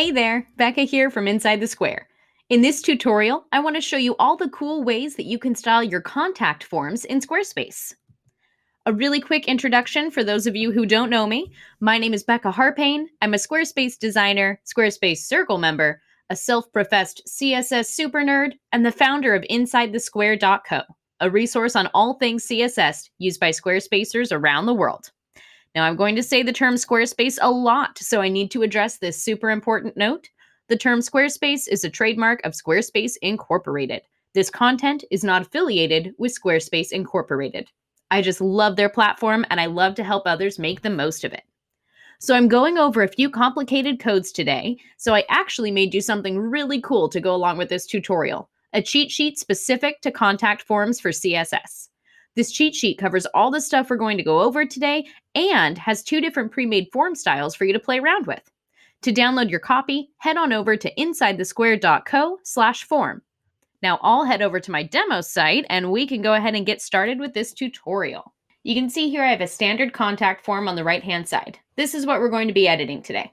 Hey there, Becca here from Inside the Square. In this tutorial, I want to show you all the cool ways that you can style your contact forms in Squarespace. A really quick introduction for those of you who don't know me. My name is Becca Harpain. I'm a Squarespace designer, Squarespace Circle member, a self-professed CSS super nerd, and the founder of InsideTheSquare.co, a resource on all things CSS used by Squarespacers around the world. Now, I'm going to say the term Squarespace a lot, so I need to address this super important note. The term Squarespace is a trademark of Squarespace Incorporated. This content is not affiliated with Squarespace Incorporated. I just love their platform and I love to help others make the most of it. So I'm going over a few complicated codes today, so I actually made you something really cool to go along with this tutorial, a cheat sheet specific to contact forms for CSS. This cheat sheet covers all the stuff we're going to go over today and has 2 different pre-made form styles for you to play around with. To download your copy, head on over to insidethesquare.co/form. Now I'll head over to my demo site and we can go ahead and get started with this tutorial. You can see here I have a standard contact form on the right-hand side. This is what we're going to be editing today.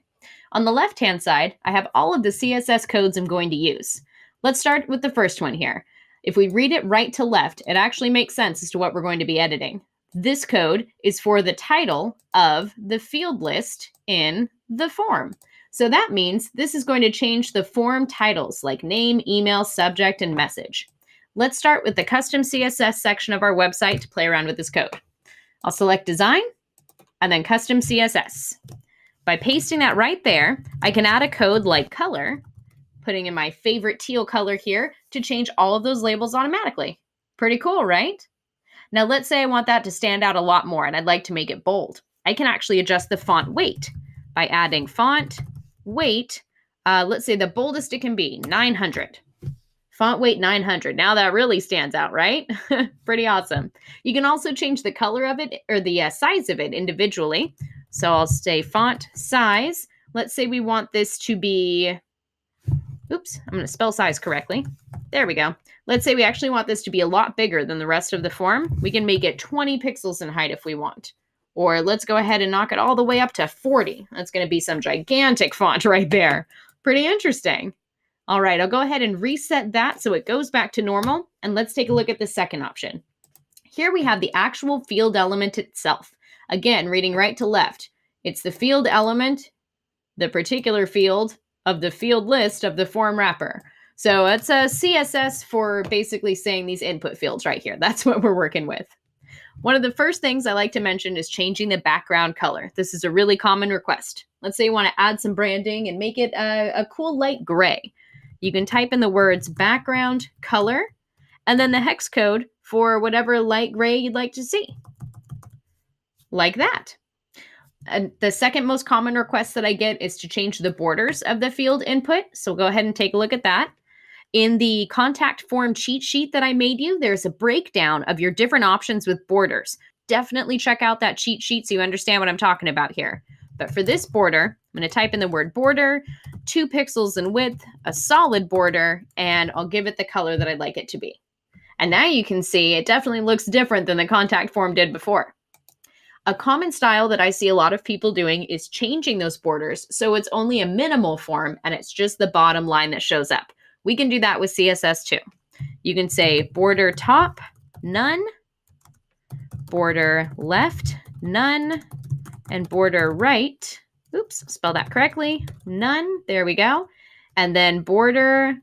On the left-hand side, I have all of the CSS codes I'm going to use. Let's start with the first one here. If we read it right to left, it actually makes sense as to what we're going to be editing. This code is for the title of the field list in the form. So that means this is going to change the form titles like name, email, subject, and message. Let's start with the custom CSS section of our website to play around with this code. I'll select design and then custom CSS. By pasting that right there, I can add a code like color, putting in my favorite teal color here to change all of those labels automatically. Pretty cool, right? Now let's say I want that to stand out a lot more and I'd like to make it bold. I can actually adjust the font weight by adding font weight. Let's say the boldest it can be, 900. Font weight 900. Now that really stands out, right? Pretty awesome. You can also change the color of it or the size of it individually. So I'll say font size. Let's say we want this to be, oops, I'm going to spell size correctly. There we go. Let's say we actually want this to be a lot bigger than the rest of the form. We can make it 20 pixels in height if we want. Or let's go ahead and knock it all the way up to 40. That's going to be some gigantic font right there. Pretty interesting. All right, I'll go ahead and reset that so it goes back to normal. And let's take a look at the second option. Here we have the actual field element itself. Again, reading right to left. It's the field element, the particular field of the field list of the form wrapper. So it's a CSS for basically saying these input fields right here. That's what we're working with. One of the first things I like to mention is changing the background color. This is a really common request. Let's say you want to add some branding and make it a cool light gray. You can type in the words background color and then the hex code for whatever light gray you'd like to see. Like that. And the second most common request that I get is to change the borders of the field input. So go ahead and take a look at that. In the contact form cheat sheet that I made you, there's a breakdown of your different options with borders. Definitely check out that cheat sheet so you understand what I'm talking about here. But for this border, I'm going to type in the word border, 2 pixels in width, a solid border, and I'll give it the color that I'd like it to be. And now you can see it definitely looks different than the contact form did before. A common style that I see a lot of people doing is changing those borders so it's only a minimal form and it's just the bottom line that shows up. We can do that with CSS too. You can say border top, none, border left, none, and border right, oops, spell that correctly, none, there we go. And then border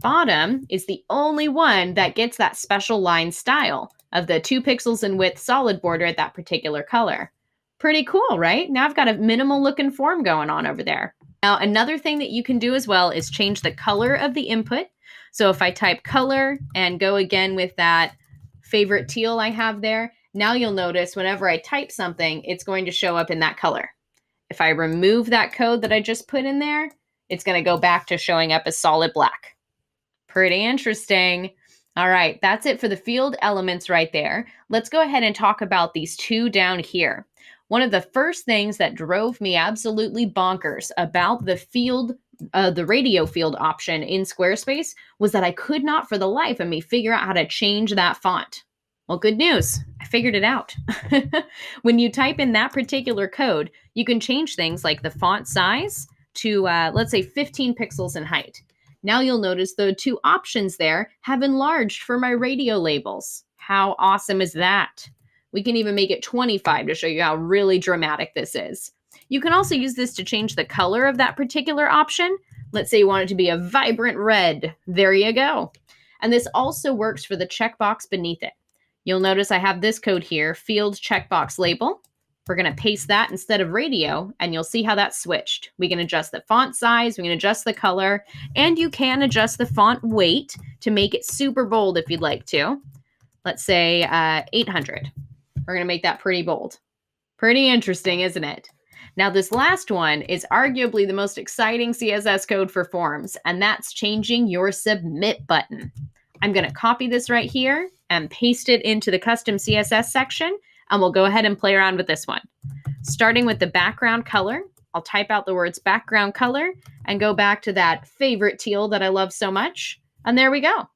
bottom is the only one that gets that special line style of the 2 pixels in width solid border at that particular color. Pretty cool, right? Now I've got a minimal looking form going on over there. Now, another thing that you can do as well is change the color of the input. So if I type color and go again with that favorite teal I have there, now you'll notice whenever I type something, it's going to show up in that color. If I remove that code that I just put in there, it's going to go back to showing up as solid black. Pretty interesting. All right, that's it for the field elements right there. Let's go ahead and talk about these 2 down here. One of the first things that drove me absolutely bonkers about the field, the radio field option in Squarespace was that I could not for the life of me figure out how to change that font. Well, good news. I figured it out. When you type in that particular code, you can change things like the font size, to, let's say, 15 pixels in height. Now you'll notice the two options there have enlarged for my radio labels. How awesome is that? We can even make it 25 to show you how really dramatic this is. You can also use this to change the color of that particular option. Let's say you want it to be a vibrant red. There you go. And this also works for the checkbox beneath it. You'll notice I have this code here, field checkbox label. We're going to paste that instead of radio, and you'll see how that switched. We can adjust the font size, we can adjust the color, and you can adjust the font weight to make it super bold if you'd like to. Let's say 800. We're going to make that pretty bold. Pretty interesting, isn't it? Now, this last one is arguably the most exciting CSS code for forms, and that's changing your submit button. I'm going to copy this right here and paste it into the custom CSS section, and we'll go ahead and play around with this one. Starting with the background color, I'll type out the words background color and go back to that favorite teal that I love so much, and there we go.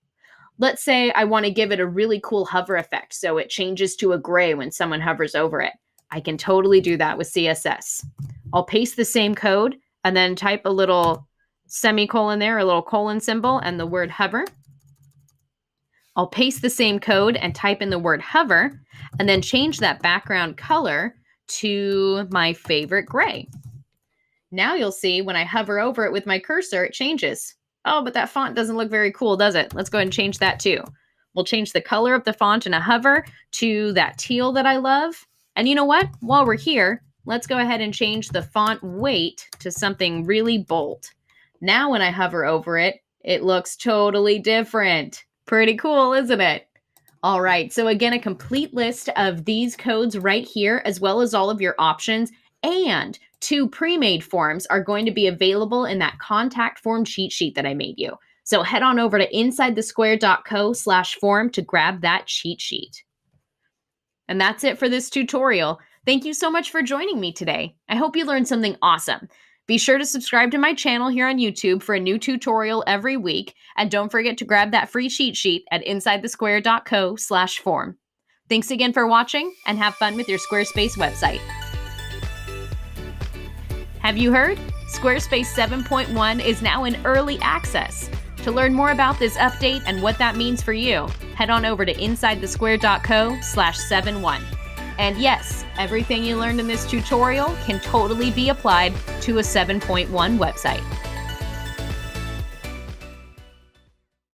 Let's say I want to give it a really cool hover effect, so it changes to a gray when someone hovers over it. I can totally do that with CSS. I'll paste the same code and then type a little semicolon there, a little colon symbol, and the word hover. I'll paste the same code and type in the word hover, and then change that background color to my favorite gray. Now you'll see when I hover over it with my cursor, it changes. Oh, but that font doesn't look very cool, does it? Let's go ahead and change that too. We'll change the color of the font in a hover to that teal that I love. And you know what? While we're here, let's go ahead and change the font weight to something really bold. Now when I hover over it, it looks totally different. Pretty cool, isn't it? All right, so again, a complete list of these codes right here, as well as all of your options, and 2 pre-made forms are going to be available in that contact form cheat sheet that I made you. So head on over to insidethesquare.co/form to grab that cheat sheet. And that's it for this tutorial. Thank you so much for joining me today. I hope you learned something awesome. Be sure to subscribe to my channel here on YouTube for a new tutorial every week. And don't forget to grab that free cheat sheet at insidethesquare.co/form. Thanks again for watching, and have fun with your Squarespace website. Have you heard? Squarespace 7.1 is now in early access. To learn more about this update and what that means for you, head on over to insidethesquare.co/71. And yes, everything you learned in this tutorial can totally be applied to a 7.1 website.